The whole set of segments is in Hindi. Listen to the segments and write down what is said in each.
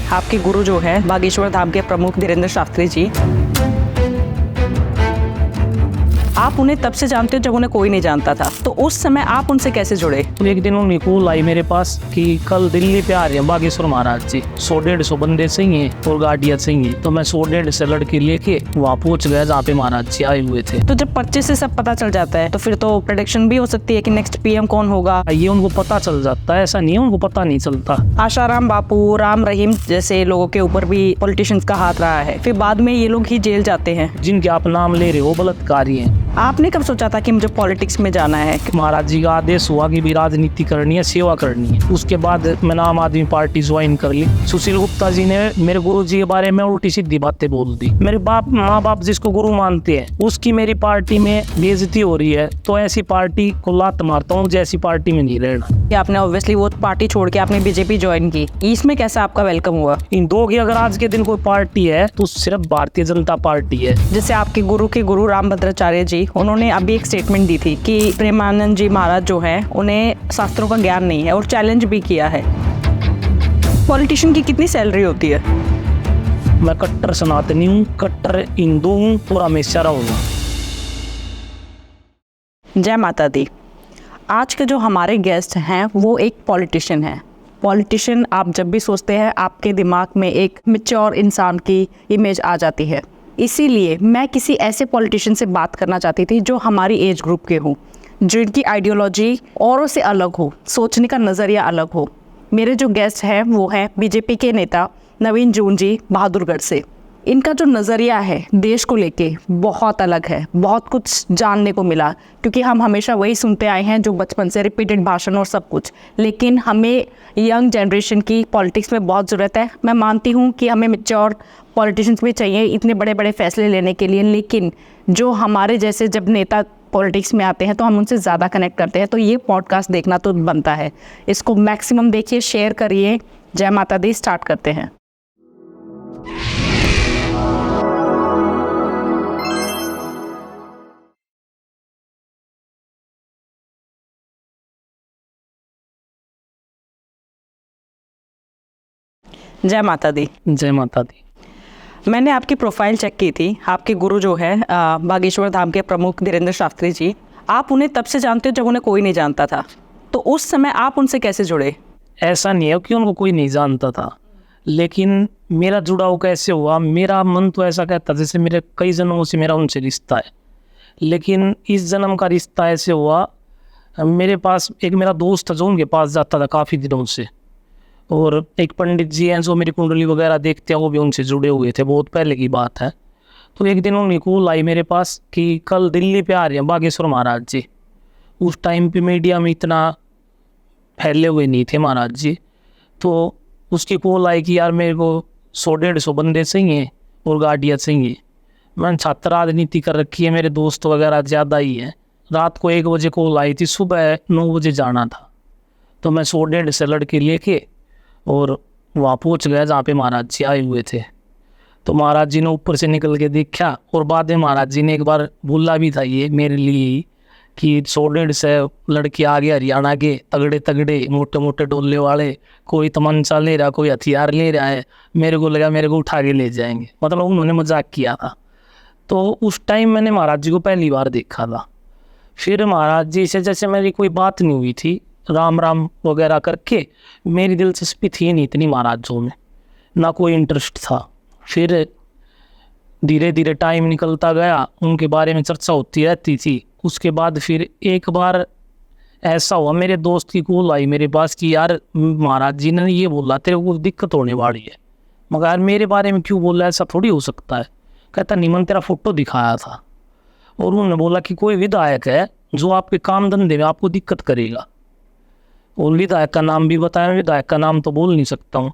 आपके गुरु जो है बागेश्वर धाम के प्रमुख धीरेन्द्र शास्त्री जी, आप उन्हें तब से जानते हो जब उन्हें कोई नहीं जानता था, तो उस समय आप उनसे कैसे जुड़े? तो एक दिन उन्हें कॉल आई मेरे पास कि कल दिल्ली पे आ रहे हैं बागेश्वर महाराज जी, 100-150 बंदे चाहिए और गाड़ियाँ चाहिए। तो मैं 100-150 लड़के लेके वहाँ पहुँच गया जहाँ पे महाराज जी आए हुए थे। तो जब 25 से सब पता चल जाता है तो फिर तो प्रेडिक्शन भी हो सकती है कि नेक्स्ट पीएम कौन होगा। ये उनको पता चल जाता है, ऐसा नहीं है उनको पता नहीं चलता। आशाराम बापू, राम रहीम जैसे लोगों के ऊपर भी पॉलिटिशियंस का हाथ रहा है, फिर बाद में ये लोग ही जेल जाते हैं। जिनके आप नाम ले रहे हो बलात्कारी हैं। आपने कब सोचा था कि मुझे पॉलिटिक्स में जाना है? महाराज जी का आदेश हुआ कि भी राजनीति करनी है, सेवा करनी है। उसके बाद मैंने आम आदमी पार्टी ज्वाइन कर ली। सुशील गुप्ता जी ने मेरे गुरु जी के बारे में उल्टी सीधी बातें बोल दी। मेरे माँ बाप जिसको गुरु मानते हैं उसकी मेरी पार्टी में बेइज्जती हो रही है, तो ऐसी पार्टी को लात मारता हूँ, जैसी पार्टी में नहीं रहना। आपने ऑब्वियसली वो पार्टी छोड़ के आपने बीजेपी ज्वाइन की, इसमें कैसा आपका वेलकम हुआ? इन दो की अगर आज के दिन कोई पार्टी है तो सिर्फ भारतीय जनता पार्टी है। जैसे आपके गुरु के गुरु रामभद्राचार्य जी, उन्होंने अभी एक स्टेटमेंट दी थी कि प्रेमानंद जी महाराज जो हैं उन्हें शास्त्रों का ज्ञान नहीं है, और चैलेंज भी किया है। पॉलिटिशियन की कितनी सैलरी होती है? मैं कट्टर सनातनी हूँ, कट्टर हिंदू हूँ और हमेशा रहूँगा। जय माता दी। आज के जो हमारे गेस्ट हैं वो एक पॉलिटिशियन है। पॉलिटिशियन आप जब भी सोचते हैं आपके दिमाग में एक मैच्योर इंसान की इमेज आ जाती है। इसीलिए मैं किसी ऐसे पॉलिटिशियन से बात करना चाहती थी जो हमारी एज ग्रुप के हो, जिनकी आइडियोलॉजी औरों से अलग हो, सोचने का नज़रिया अलग हो। मेरे जो गेस्ट हैं वो हैं बीजेपी के नेता नवीन जून जी बहादुरगढ़ से। इनका जो नज़रिया है देश को लेके बहुत अलग है, बहुत कुछ जानने को मिला, क्योंकि हम हमेशा वही सुनते आए हैं जो बचपन से रिपीटेड भाषण और सब कुछ। लेकिन हमें यंग जनरेशन की पॉलिटिक्स में बहुत ज़रूरत है। मैं मानती हूँ कि हमें मैच्योर पॉलिटिशियंस भी चाहिए इतने बड़े बड़े फैसले लेने के लिए, लेकिन जो हमारे जैसे जब नेता पॉलिटिक्स में आते हैं तो हम उनसे ज़्यादा कनेक्ट करते हैं। तो ये पॉडकास्ट देखना तो बनता है, इसको मैक्सिमम देखिए, शेयर करिए। जय माता दी। स्टार्ट करते हैं। जय माता दी। जय माता दी। मैंने आपकी प्रोफाइल चेक की थी। आपके गुरु जो है बागेश्वर धाम के प्रमुख धीरेन्द्र शास्त्री जी, आप उन्हें तब से जानते हो जब उन्हें कोई नहीं जानता था, तो उस समय आप उनसे कैसे जुड़े? ऐसा नहीं है कि उनको कोई नहीं जानता था, लेकिन मेरा जुड़ाव कैसे हुआ, मेरा मन तो ऐसा कहता जैसे मेरे कई जन्मों से मेरा उनसे रिश्ता है। लेकिन इस जन्म का रिश्ता ऐसे हुआ, मेरे पास एक मेरा दोस्त था जो उनके पास जाता था काफ़ी दिनों से, और एक पंडित जी हैं जो मेरी कुंडली वगैरह देखते हैं, वो भी उनसे जुड़े हुए थे, बहुत पहले की बात है। तो एक दिन उन्हें कॉल आई मेरे पास कि कल दिल्ली पे आ रहे हैं बागेश्वर महाराज जी। उस टाइम पे मीडिया में इतना फैले हुए नहीं थे महाराज जी। तो उसकी कॉल आई कि यार मेरे को 100-150 बंदे चाहिए और गाड़ियाँ चाहिए। मैंने छात्र राजनीति कर रखी है, मेरे दोस्त वगैरह ज़्यादा ही हैं। रात को 1 बजे कॉल आई थी, सुबह 9 बजे जाना था। तो मैं 100-150 लड़के लेके और वहाँ पहुँच गया जहाँ पे महाराज जी आए हुए थे। तो महाराज जी ने ऊपर से निकल के देखा, और बाद में महाराज जी ने एक बार बोला भी था ये मेरे लिए कि 100-150 लड़के आ गए हरियाणा के, तगड़े तगड़े मोटे मोटे डोले वाले, कोई तमंचा ले रहा, कोई हथियार ले रहा है। मेरे को लगा मेरे को उठा के ले जाएंगे, मतलब उन्होंने मजाक किया था। तो उस टाइम मैंने महाराज जी को पहली बार देखा था। फिर महाराज जी से जैसे मेरी कोई बात नहीं हुई थी, राम राम वगैरह करके, मेरी दिलचस्पी थी नहीं इतनी महाराजों में, ना कोई इंटरेस्ट था। फिर धीरे धीरे टाइम निकलता गया, उनके बारे में चर्चा होती रहती थी। उसके बाद फिर एक बार ऐसा हुआ, मेरे दोस्त की कॉल आई मेरे पास कि यार महाराज जी ने ये बोला तेरे को दिक्कत होने वाली है। मगर यार मेरे बारे में क्यों बोला, ऐसा थोड़ी हो सकता है। कहता निमन तेरा फोटो दिखाया था, और उन्होंने बोला कि कोई विधायक है जो आपके काम धंधे में आपको दिक्कत करेगा, और विधायक का नाम भी बताया। विधायक का नाम तो बोल नहीं सकता हूँ।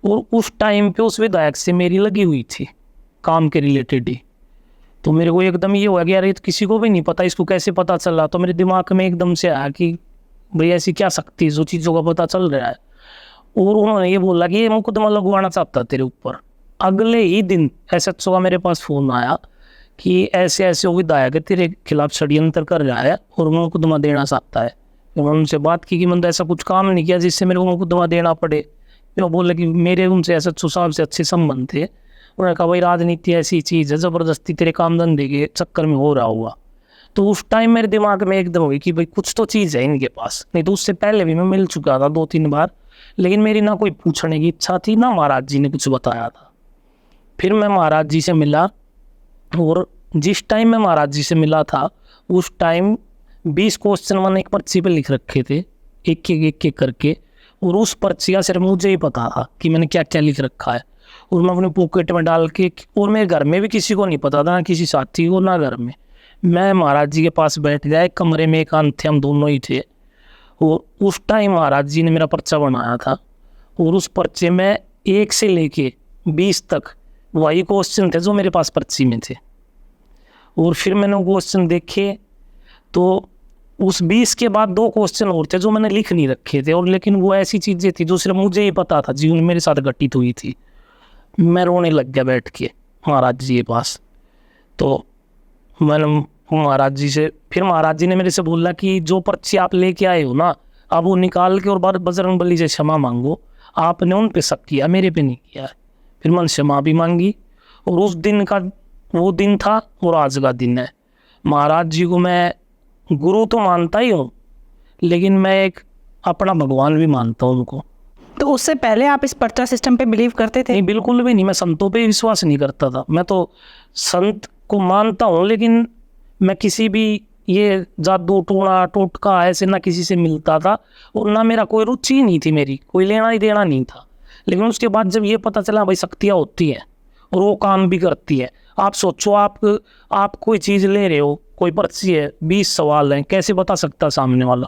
और उस टाइम पे उस विधायक से मेरी लगी हुई थी काम के रिलेटेड ही। तो मेरे को एकदम ये हुआ कि यार ये तो किसी को भी नहीं पता, इसको कैसे पता चला। तो मेरे दिमाग में एकदम से आया कि भाई ऐसी क्या शक्ति है जो चीज़ों का पता चल रहा है। और उन्होंने ये बोला कि ये मुकदमा लगवाना चाहता तेरे ऊपर। अगले ही दिन SHO का मेरे पास फ़ोन आया कि ऐसे ऐसे विधायक है तेरे खिलाफ षड्यंत्र कर रहा है और मुकदमा देना चाहता है। तो मैंने उनसे बात की कि मैंने ऐसा कुछ काम नहीं किया जिससे मेरे को मुकदमा देना पड़े। फिर वो बोले कि मेरे उनसे ऐसे साहब से अच्छे संबंध थे। उन्होंने कहा भाई राजनीति ऐसी चीज़ है, ज़बरदस्ती तेरे काम धंधे के चक्कर में हो रहा हुआ। तो उस टाइम मेरे दिमाग में एकदम हुई कि भाई कुछ तो चीज़ है इनके पास। नहीं तो उससे पहले भी मैं मिल चुका था 2-3 बार, लेकिन मेरी ना कोई पूछने की इच्छा थी, ना महाराज जी ने कुछ बताया था। फिर मैं महाराज जी से मिला, और जिस टाइम मैं महाराज जी से मिला था उस टाइम 20 क्वेश्चन मैंने एक पर्ची पे लिख रखे थे, एक एक करके, और उस पर्ची का सिर्फ मुझे ही पता था कि मैंने क्या क्या लिख रखा है। और मैं अपने पॉकेट में डाल के, और मेरे घर में भी किसी को नहीं पता था, ना किसी साथी को, ना घर में। मैं महाराज जी के पास बैठ गया, एक कमरे में एकांत थे, हम दोनों ही थे। और उस टाइम महाराज जी ने मेरा पर्चा बनाया था, और उस पर्चे में 1 से लेके 20 तक वही क्वेश्चन थे जो मेरे पास पर्ची में थे। और फिर मैंने वो क्वेश्चन देखे, तो उस 20 के बाद 2 क्वेश्चन और थे जो मैंने लिख नहीं रखे थे, और लेकिन वो ऐसी चीज़ें थी जो सिर्फ मुझे ही पता था, जीवन मेरे साथ घटित हुई थी। मैं रोने लग गया बैठ के महाराज जी के पास। तो मैंने महाराज जी से, फिर महाराज जी ने मेरे से बोला कि जो पर्ची आप लेके आए हो ना, आप वो निकाल के और बजरंग बली से क्षमा मांगो। आपने उन पे शक किया, मेरे पे नहीं किया। फिर मैंने क्षमा भी मांगी, और उस दिन का वो दिन था और आज का दिन है। महाराज जी को मैं गुरु तो मानता ही हूँ, लेकिन मैं एक अपना भगवान भी मानता हूँ उनको। तो उससे पहले आप इस पर्चा सिस्टम पे बिलीव करते थे? नहीं, बिल्कुल भी नहीं। मैं संतों पे विश्वास नहीं करता था। मैं तो संत को मानता हूँ, लेकिन मैं किसी भी ये जादू टोना टोटका ऐसे ना किसी से मिलता था, और ना मेरा कोई रुचि नहीं थी, मेरी कोई लेना ही देना नहीं था। लेकिन उसके बाद जब ये पता चला भाई शक्तियाँ होती हैं और वो काम भी करती है। आप सोचो, आप कोई चीज़ ले रहे हो, कोई पर्ची है, 20 सवाल हैं, कैसे बता सकता सामने वाला?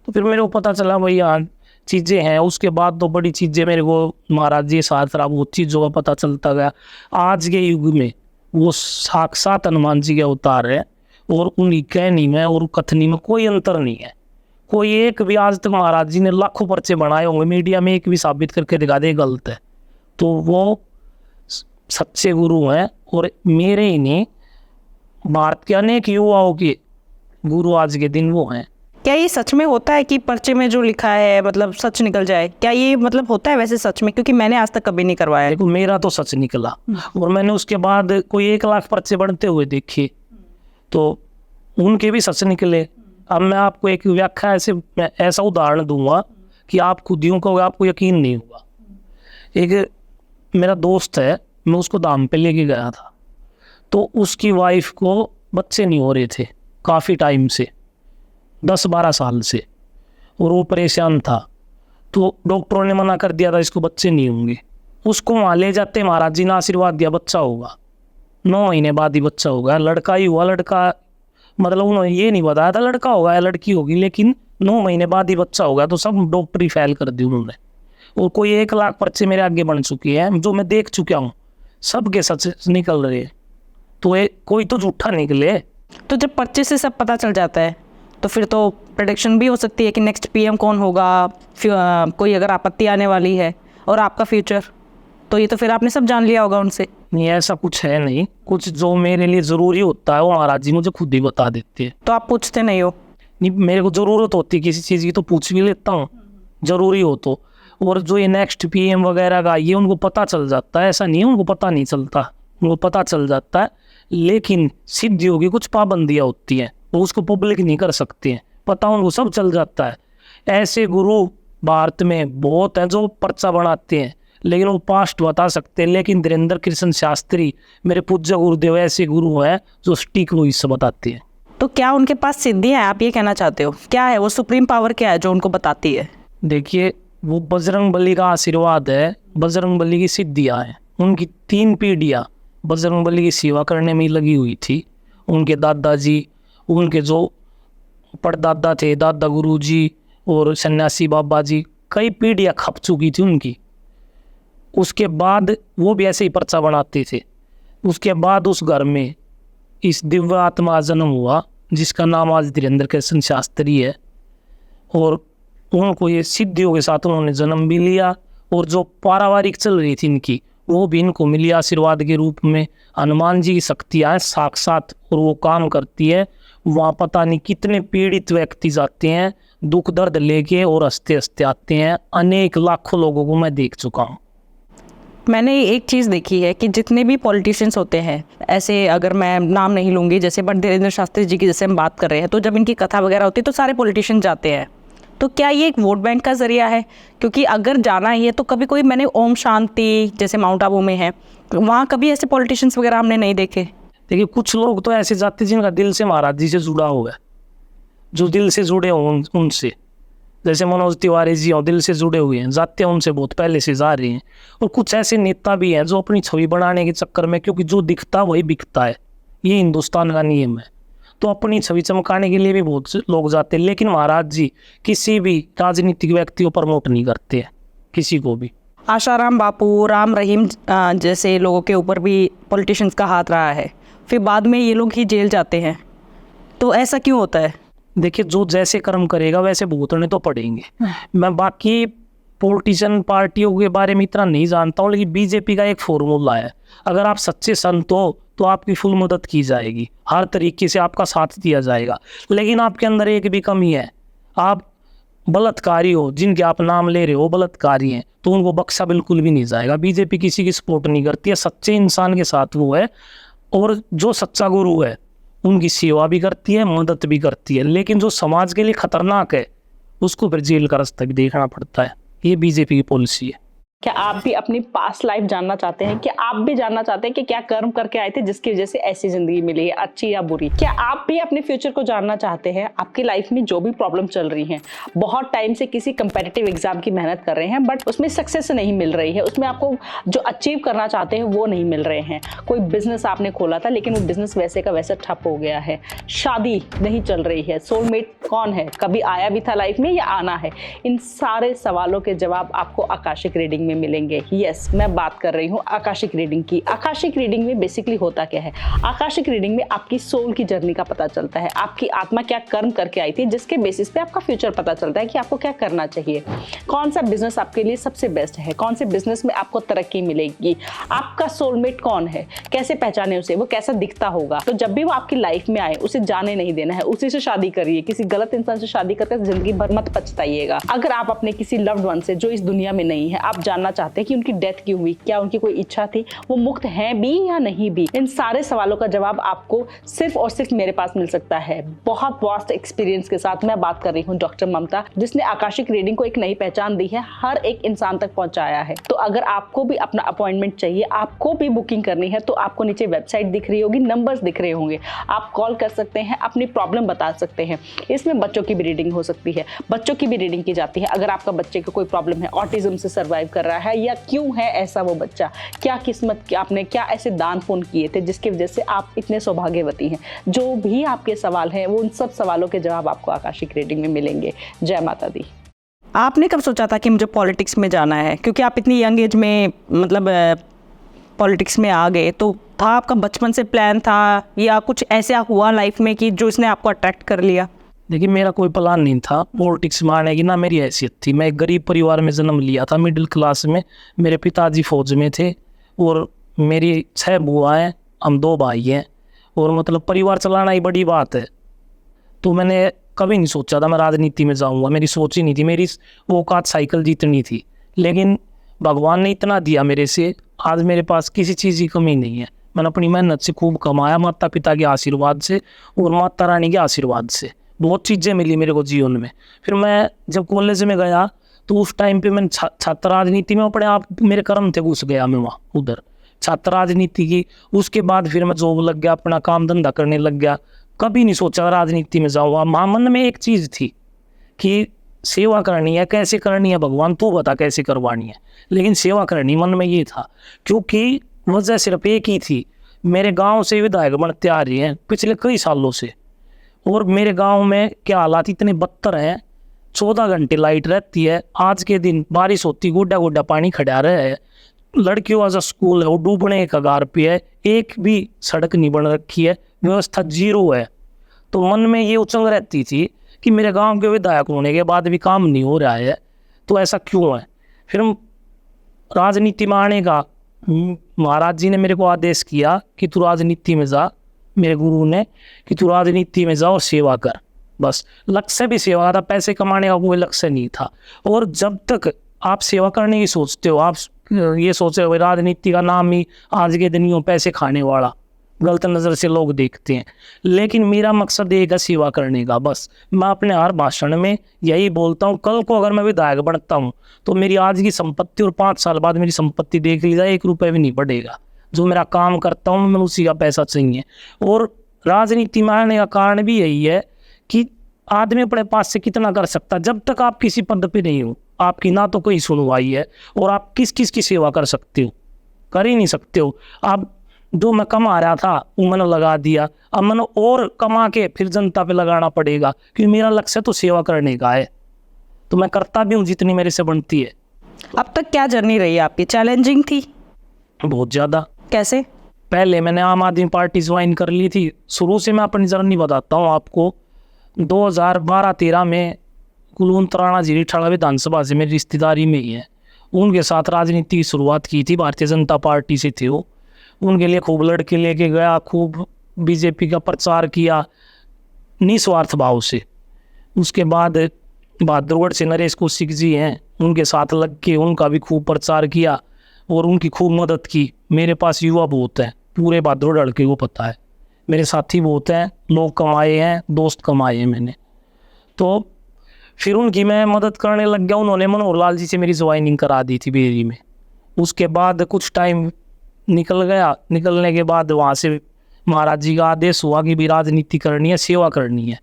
तो फिर मेरे को पता चला भाई यार चीज़ें हैं। उसके बाद तो बड़ी चीज़ें मेरे को महाराज जी के साथ रहा, वो चीज़ों का पता चलता गया। आज के युग में वो साक्षात हनुमान जी के अवतार है, और उनकी कहनी में और कथनी में कोई अंतर नहीं है। कोई एक भी आज तक महाराज जी ने लाखों पर्चे बनाए होंगे, मीडिया में एक भी साबित करके दिखा दे गलत है, तो वो सच्चे गुरु हैं। और मेरे ही नहीं, भारत के अनेक युवाओं के गुरु आज के दिन वो हैं। क्या ये सच में होता है कि पर्चे में जो लिखा है मतलब सच निकल जाए? क्या ये मतलब होता है वैसे सच में? क्योंकि मैंने आज तक कभी नहीं करवाया। देखो, मेरा तो सच निकला, और मैंने उसके बाद कोई 1 लाख पर्चे बढ़ते हुए देखे, तो उनके भी सच निकले। अब मैं आपको एक व्याख्या ऐसा उदाहरण दूंगा कि आप खुद यूँ कहोगे, आपको यकीन नहीं होगा। एक मेरा दोस्त है, मैं उसको दाम पे लेके गया था, तो उसकी वाइफ को बच्चे नहीं हो रहे थे काफ़ी टाइम से, 10-12 साल से, और वो परेशान था। तो डॉक्टरों ने मना कर दिया था इसको बच्चे नहीं होंगे। उसको वहाँ ले जाते, महाराज जी ने आशीर्वाद दिया बच्चा होगा। 9 महीने बाद ही बच्चा होगा, लड़का ही हुआ। लड़का मतलब उन्होंने ये नहीं बताया था लड़का होगा या लड़की होगी, लेकिन 9 महीने बाद ही बच्चा होगा। तो सब डॉक्टरी फेल कर दी उन्होंने। और कोई 1 लाख पर्चे मेरे आगे बन चुके हैं जो मैं देख चुका हूँ, सबके सच निकल रहे हैं। तो कोई तो झूठा निकले। तो जब पर्चे से सब पता चल जाता है तो फिर तो प्रेडिक्शन भी हो सकती है कि नेक्स्ट पीएम कौन होगा, कोई अगर आपत्ति आने वाली है, और आपका फ्यूचर, तो ये तो फिर आपने सब जान लिया होगा उनसे। नहीं, ऐसा कुछ है नहीं। कुछ जो मेरे लिए ज़रूरी होता है वो महाराज जी मुझे खुद ही बता देते हैं। तो आप पूछते नहीं हो? नहीं, मेरे को ज़रूरत होती है किसी चीज़ की तो पूछ भी लेता हूँ, ज़रूरी हो तो। और जो ये नेक्स्ट पीएम वगैरह का, ये उनको पता चल जाता है। ऐसा नहीं है उनको पता नहीं चलता, उनको पता चल जाता है। लेकिन सिद्धियों की कुछ पाबंदियाँ होती हैं, वो उसको पब्लिक नहीं कर सकते हैं, पता उनको सब चल जाता है। ऐसे गुरु भारत में बहुत हैं जो पर्चा बनाते हैं, लेकिन वो पास्ट बता सकते हैं। लेकिन धीरेन्द्र कृष्ण शास्त्री मेरे पूज्य गुरुदेव ऐसे गुरु हैं जो सटीक भविष्य बताते हैं। तो क्या उनके पास सिद्धियाँ हैं, आप ये कहना चाहते हो? क्या है वो सुप्रीम पावर, क्या है जो उनको बताती है? देखिए, वो बजरंग बली का आशीर्वाद है, बजरंग बली की सिद्धियाँ हैं। उनकी 3 पीढ़ियाँ बजरंग बली की सेवा करने में लगी हुई थी। उनके दादाजी, उनके जो परदादा थे, दादा गुरु जी और सन्यासी बाबा जी, कई पीढ़ियाँ खप चुकी थी उनकी। उसके बाद वो भी ऐसे ही पर्चा बनाते थे। उसके बाद उस घर में इस दिव्य आत्मा जन्म हुआ जिसका नाम आज धीरेन्द्र कृष्ण शास्त्री है, और उनको ये सिद्धियों के साथ उन्होंने जन्म भी लिया। और जो पारिवारिक चल रही थी इनकी, वो भी इनको मिली आशीर्वाद के रूप में। हनुमान जी की शक्तियाँ साक्षात, और वो काम करती है। वहाँ पता नहीं कितने पीड़ित व्यक्ति जाते हैं दुख दर्द लेके और हंसते हंसते आते हैं। अनेक लाखों लोगों को मैं देख चुका हूँ। मैंने एक चीज़ देखी है कि जितने भी पॉलिटिशियंस होते हैं, ऐसे अगर मैं नाम नहीं लूँगी, जैसे बट धीरेन्द्र शास्त्री जी की जैसे हम बात कर रहे हैं, तो जब इनकी कथा वगैरह होती है तो सारे पॉलिटिशियन जाते हैं। तो क्या ये एक वोट बैंक का जरिया है? क्योंकि अगर जाना ही है तो कभी कोई मैंने ओम शांति जैसे माउंट आबू में है, वहाँ कभी ऐसे पॉलिटिशियंस वगैरह हमने नहीं देखे। देखिए, कुछ लोग तो ऐसे जाते हैं जिनका दिल से महाराज जी से जुड़ा हुआ है, जो दिल से जुड़े हो उनसे, जैसे मनोज तिवारी जी हो, दिल से जुड़े हुए हैं, जाते हैं उनसे, बहुत पहले से जा रहे हैं। और कुछ ऐसे नेता भी हैं जो अपनी छवि बनाने के चक्कर में, क्योंकि जो दिखता वही बिकता है, ये हिंदुस्तान का नियम है, तो अपनी छवि चमकाने के लिए भी बहुत से लोग जाते हैं। लेकिन महाराज जी किसी भी राजनीतिक व्यक्ति को प्रमोट नहीं करते हैं, किसी को भी। आशाराम बापू, राम रहीम जैसे लोगों के ऊपर भी पॉलिटिशियंस का हाथ रहा है, फिर बाद में ये लोग ही जेल जाते हैं, तो ऐसा क्यों होता है? देखिए, जो जैसे कर्म करेगा वैसे भुगतने तो पड़ेंगे। मैं बाकी पॉलिटिशियन पार्टियों के बारे में इतना नहीं जानता हूँ, लेकिन बीजेपी का एक फॉर्मूला है, अगर आप सच्चे संत हो तो आपकी फुल मदद की जाएगी, हर तरीके से आपका साथ दिया जाएगा। लेकिन आपके अंदर एक भी कमी है, आप बलात्कारी हो, जिनके आप नाम ले रहे हो बलात्कारी हैं, तो उनको बख्शा बिल्कुल भी नहीं जाएगा। बीजेपी किसी की सपोर्ट नहीं करती है, सच्चे इंसान के साथ वो है, और जो सच्चा गुरु है उनकी सेवा भी करती है, मदद भी करती है। लेकिन जो समाज के लिए खतरनाक है उसको फिर जेल का रास्ता भी देखना पड़ता है। ये बीजेपी की पॉलिसी है। क्या आप भी अपनी पास्ट लाइफ जानना चाहते हैं? क्या आप भी जानना चाहते हैं कि क्या कर्म करके आए थे जिसकी वजह से ऐसी जिंदगी मिली है, अच्छी या बुरी? क्या आप भी अपने फ्यूचर को जानना चाहते हैं? आपकी लाइफ में जो भी प्रॉब्लम चल रही है, बहुत टाइम से किसी कंपेटिटिव एग्जाम की मेहनत कर रहे हैं बट उसमें सक्सेस नहीं मिल रही है, उसमें आपको जो अचीव करना चाहते हैं वो नहीं मिल रहे हैं, कोई बिजनेस आपने खोला था लेकिन वो बिजनेस वैसे का वैसा ठप हो गया है, शादी नहीं चल रही है, सोलमेट कौन है, कभी आया भी था लाइफ में या आना है, इन सारे सवालों के जवाब आपको आकाशिक रीडिंग में मिलेंगे। यस, मैं बात कर रही हूँ आकाशिक रीडिंग की। आकाशिक रीडिंग में बेसिकली होता क्या है? आकाशिक रीडिंग में आपकी सोल की जर्नी का पता चलता है, आपकी आत्मा क्या कर्म करके आई थी, जिसके बेसिस पे आपका फ्यूचर पता चलता है कि आपको क्या करना चाहिए, कौन सा बिजनेस आपके लिए सबसे बेस्ट है, कौन से बिजनेस में आपको तरक्की मिलेगी, आपका सोलमेट कौन है, कैसे पहचाने उसे, वो कैसा दिखता होगा। तो जब भी वो आपकी लाइफ में आए उसे जाने नहीं देना है, उसी से शादी करिए। किसी गलत इंसान से शादी करके जिंदगी भर मत पछताइएगा। अगर आप अपने किसी लव्ड वन से जो इस दुनिया में नहीं है, आप जानना चाहते हैं कि उनकी डेथ क्यों हुई, क्या उनकी कोई इच्छा थी, वो मुक्त हैं भी या नहीं भी, इन सारे सवालों का जवाब आपको सिर्फ और सिर्फ मेरे पास मिल सकता है। बहुत वास्ट एक्सपीरियंस के साथ मैं बात कर रही हूँ डॉक्टर ममता, जिसने आकाशिक रीडिंग को एक नई पहचान दी है, हर एक इंसान तक पहुंचाया है। तो अगर आपको भी अपना अपॉइंटमेंट चाहिए, आपको भी बुकिंग करनी है, तो आपको नीचे वेबसाइट दिख रही होगी, नंबर्स दिख रहे होंगे, आप कॉल कर सकते हैं, अपनी प्रॉब्लम बता सकते हैं। इसमें बच्चों की भी रीडिंग हो सकती है, बच्चों की भी रीडिंग की जाती है। अगर आपका बच्चे को कोई प्रॉब्लम है, ऑटिज्म से सर्वाइव कर रहा है, या क्यों है ऐसा वो बच्चा, क्या किस्मत, आपने क्या ऐसे दान पुण्य किए थे जिसकी वजह से आप इतने सौभाग्यवती हैं, जो भी आपके सवाल हैं वो उन सब सवालों के जवाब आपको आकाशिक रीडिंग में मिलेंगे। जय माता दी। आपने कब सोचा था कि मुझे पॉलिटिक्स में जाना है? क्योंकि आप इतनी यंग एज में मतलब पॉलिटिक्स में आ गए, तो था आपका बचपन से प्लान था या कुछ ऐसा हुआ लाइफ में कि जो इसने आपको अट्रैक्ट कर लिया? देखिए, मेरा कोई प्लान नहीं था पॉलिटिक्स में आने की, ना मेरी हैसियत थी। मैं एक गरीब परिवार में जन्म लिया था, मिडिल क्लास में। मेरे पिताजी फौज में थे और मेरी 6 बुआ हैं, हम 2 भाई हैं, और मतलब परिवार चलाना ही बड़ी बात है। तो मैंने कभी नहीं सोचा था मैं राजनीति में जाऊंगा, मेरी सोच ही नहीं थी। मेरी वो औकात साइकिल जीतनी थी, लेकिन भगवान ने इतना दिया मेरे से, आज मेरे पास किसी चीज़ की कमी नहीं है। मैंने अपनी मेहनत से खूब कमाया, माता पिता के आशीर्वाद से और माता रानी के आशीर्वाद से बहुत चीज़ें मिली मेरे को जीवन में। फिर मैं जब कॉलेज में गया तो उस टाइम पे मैंने छात्र राजनीति में अपने आप, मेरे कर्म थे, घुस गया मैं वहाँ उधर छात्र राजनीति की। उसके बाद फिर मैं जॉब लग गया, अपना काम धंधा करने लग गया। कभी नहीं सोचा राजनीति में जाऊँगा। मन में एक चीज़ थी कि सेवा करनी है, कैसे करनी है भगवान तू बता कैसे करवानी है, लेकिन सेवा करनी मन में ये था। क्योंकि वजह सिर्फ एक ही थी, मेरे गाँव से विधायक बनते आ रही हैं पिछले कई सालों से, और मेरे गांव में क्या हालात इतने बदतर हैं, 14 घंटे लाइट रहती है, आज के दिन बारिश होती गोड्डा गोड्डा पानी खड़ा रहा है, लड़कियों का जो स्कूल है वो डूबने के कगार पे है, एक भी सड़क नहीं बन रखी है, व्यवस्था जीरो है। तो मन में ये उचंग रहती थी कि मेरे गांव के विधायक होने के बाद भी काम नहीं हो रहा है, तो ऐसा क्यों है। फिर राजनीति में आने का महाराज जी ने मेरे को आदेश किया कि तू राजनीति में जा, मेरे गुरु ने, कि तू राजनीति में जा और सेवा कर। बस लक्ष्य भी सेवा था, पैसे कमाने का कोई लक्ष्य नहीं था। और जब तक आप सेवा करने की सोचते हो, आप ये सोचे हो राजनीति का नाम ही आज के दिन यूँ पैसे खाने वाला, गलत नज़र से लोग देखते हैं। लेकिन मेरा मकसद एक है सेवा करने का। बस मैं अपने हर भाषण में यही बोलता हूँ, कल को अगर मैं विधायक बनता हूँ तो मेरी आज की संपत्ति और 5 साल बाद मेरी संपत्ति देख ली जाए, 1 रुपये भी नहीं बढ़ेगा। जो मेरा काम करता हूँ मैं उसी का पैसा चाहिए। और राजनीति में आने का कारण भी यही है कि आदमी अपने पास से कितना कर सकता। जब तक आप किसी पद पे नहीं हो, आपकी ना तो कोई सुनवाई है और आप किस किस की सेवा कर सकते हो, कर ही नहीं सकते हो। आप जो मैं कमा रहा था वो मैंने लगा दिया, अब मैंने और कमा के फिर जनता पे लगाना पड़ेगा, क्योंकि मेरा लक्ष्य तो सेवा करने का है। तो मैं करता भी हूँ जितनी मेरे से बनती है। अब तक क्या जर्नी रही आपकी? चैलेंजिंग थी? बहुत ज़्यादा। कैसे? पहले मैंने आम आदमी पार्टी ज्वाइन कर ली थी। शुरू से मैं अपनी जर्नी बताता हूँ आपको। 2012-13 में कुलवंत राणा जी रिठाड़ा विधानसभा से मेरी रिश्तेदारी में ही है, उनके साथ राजनीति की शुरुआत की थी। भारतीय जनता पार्टी से थे वो। उनके लिए खूब लड़के लेके गया, खूब बीजेपी का प्रचार किया निस्वार्थ भाव से। उसके बाद बहादुरगढ़ से नरेश कौशिक जी हैं, उनके साथ लग के उनका भी खूब प्रचार किया और उनकी खूब मदद की। मेरे पास युवा बहुत हैं, पूरे बहादुरगढ़ के को पता है, मेरे साथी बहुत हैं, लोग कमाए हैं, दोस्त कमाए हैं मैंने। तो फिर उनकी मैं मदद करने लग गया। उन्होंने मनोहर लाल जी से मेरी ज्वाइनिंग करा दी थी बेरी में। उसके बाद कुछ टाइम निकल गया, निकलने के बाद वहाँ से महाराज जी का आदेश हुआ कि भी राजनीति करनी है, सेवा करनी है।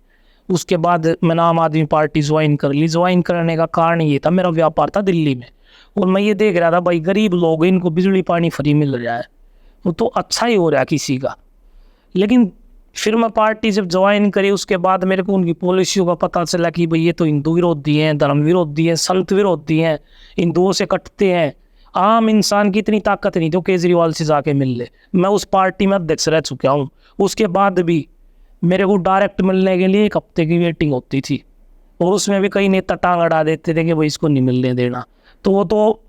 उसके बाद मैंने आम आदमी पार्टी ज्वाइन कर ली। ज्वाइन करने का कारण ये था, मेरा व्यापार था दिल्ली में और मैं ये देख रहा था भाई गरीब लोग इनको बिजली पानी फ्री मिल रहा है, वो तो अच्छा ही हो रहा है किसी का। लेकिन फिर मैं पार्टी जब ज्वाइन करी उसके बाद मेरे को उनकी पॉलिसियों का पता चला कि भाई ये तो हिंदू विरोधी हैं, धर्म विरोधी हैं, संत विरोधी हैं, हिंदुओं से कटते हैं। आम इंसान की इतनी ताकत नहीं तो केजरीवाल से जाके मिल ले। मैं उस पार्टी में अध्यक्ष रह चुका हूँ। उसके बाद भी मेरे को डायरेक्ट मिलने के लिए 1 हफ्ते की वेटिंग होती थी और उसमें भी कई नेता टांग अड़ा देते थे कि भाई इसको नहीं मिलने देना। तो वो तो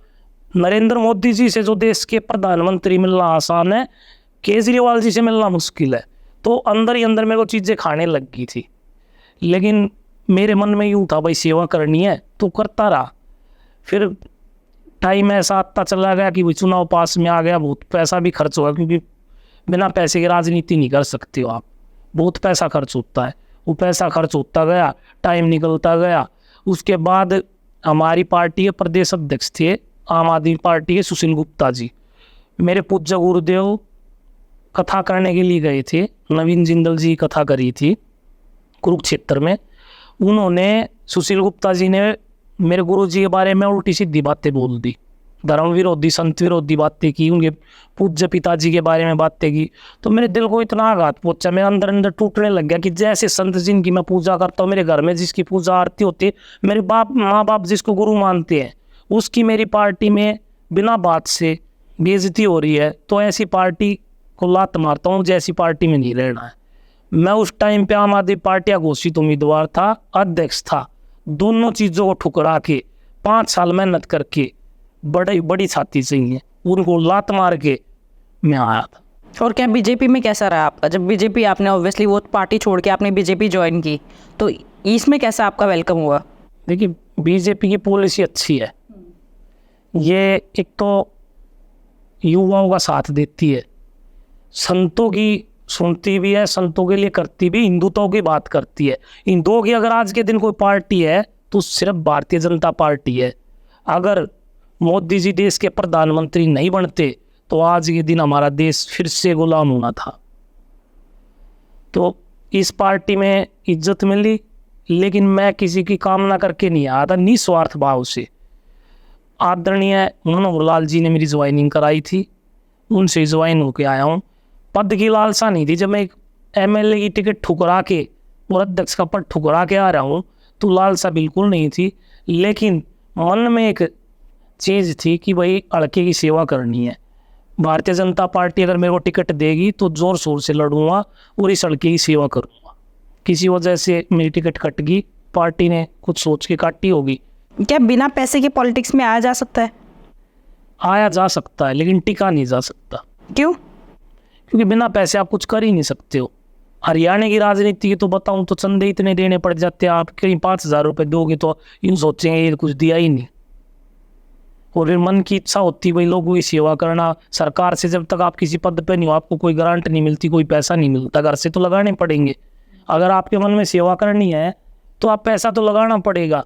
नरेंद्र मोदी जी से जो देश के प्रधानमंत्री मिलना आसान है, केजरीवाल जी से मिलना मुश्किल है। तो अंदर ही अंदर मेरे को चीज़ें खाने लग गई थी। लेकिन मेरे मन में यूँ था भाई सेवा करनी है तो करता रहा। फिर टाइम ऐसा आता चला गया कि भाई चुनाव पास में आ गया, बहुत पैसा भी खर्च हुआ, क्योंकि बिना पैसे की राजनीति नहीं कर सकते हो आप, बहुत पैसा खर्च होता है। वो पैसा खर्च होता गया, टाइम निकलता गया। उसके बाद हमारी पार्टी के प्रदेश अध्यक्ष थे आम आदमी पार्टी के सुशील गुप्ता जी, मेरे पूज्य गुरुदेव कथा करने के लिए गए थे। नवीन जिंदल जी कथा करी थी कुरुक्षेत्र में। उन्होंने सुशील गुप्ता जी ने मेरे गुरु जी के बारे में उल्टी सीधी बातें बोल दी, धर्म विरोधी संत विरोधी बातें की, उनके पूज्य पिताजी के बारे में बातें की। तो मेरे दिल को इतना आघात पहुंचा, मेरे अंदर अंदर टूटने लग गया कि जैसे संत जिनकी मैं पूजा करता हूँ, मेरे घर में जिसकी पूजा आरती होती है, मेरे माँ बाप जिसको गुरु मानते हैं, उसकी मेरी पार्टी में बिना बात से बेइज्जती हो रही है। तो ऐसी पार्टी को लात मारता हूँ, जैसी पार्टी में नहीं रहना है। मैं उस टाइम पे आम आदमी पार्टी का घोषित उम्मीदवार था, अध्यक्ष था। दोनों चीज़ों को ठुकरा के 5 साल मेहनत करके बड़ी छाती चाहिए, उनको लात मार के मैं आया था। और क्या बीजेपी में कैसा रहा आपका? जब बीजेपी आपने ऑब्वियसली वो पार्टी छोड़ के आपने बीजेपी ज्वाइन की, तो इसमें कैसा आपका वेलकम हुआ? देखिए बीजेपी की पॉलिसी अच्छी है। ये एक तो युवाओं का साथ देती है, संतों की सुनती भी है, संतों के लिए करती भी, हिंदुत्व की बात करती है। हिंदुओं की अगर आज के दिन कोई पार्टी है तो सिर्फ भारतीय जनता पार्टी है। अगर मोदी जी देश के प्रधानमंत्री नहीं बनते तो आज के दिन हमारा देश फिर से गुलाम होना था। तो इस पार्टी में इज्जत मिली, लेकिन मैं किसी की कामना करके नहीं आया था, निस्वार्थ भाव से। आदरणीय मनोहर लाल जी ने मेरी ज्वाइनिंग कराई थी, उनसे ज्वाइन होके आया हूँ। पद की लालसा नहीं थी। जब मैं एक एमएलए की टिकट ठुकरा के और अध्यक्ष का पद ठुकरा के आ रहा हूँ तो लालसा बिल्कुल नहीं थी, लेकिन मन में एक चीज़ थी कि भाई लड़के की सेवा करनी है। भारतीय जनता पार्टी अगर मेरे को टिकट देगी तो ज़ोर शोर से लड़ूंगा और इस लड़के की सेवा करूँगा। किसी वजह से मेरी टिकट कट गई, पार्टी ने कुछ सोच के काटी होगी। क्या बिना पैसे के पॉलिटिक्स में आया जा सकता है? आया जा सकता है, लेकिन टिका नहीं जा सकता। क्यों? क्योंकि बिना पैसे आप कुछ कर ही नहीं सकते हो। हरियाणा की राजनीति की तो बताऊं तो चंदे इतने देने पड़ जाते हैं, आप कहीं 5,000 रुपये दोगे तो यूं सोचेंगे ये कुछ दिया ही नहीं। और फिर मन की इच्छा होती है भाई लोगों की सेवा करना। सरकार से जब तक आप किसी पद पे नहीं हो, आपको कोई गारंटी नहीं मिलती, कोई पैसा नहीं मिलता, घर से तो लगाने पड़ेंगे। अगर आपके मन में सेवा करनी है तो आप पैसा तो लगाना पड़ेगा।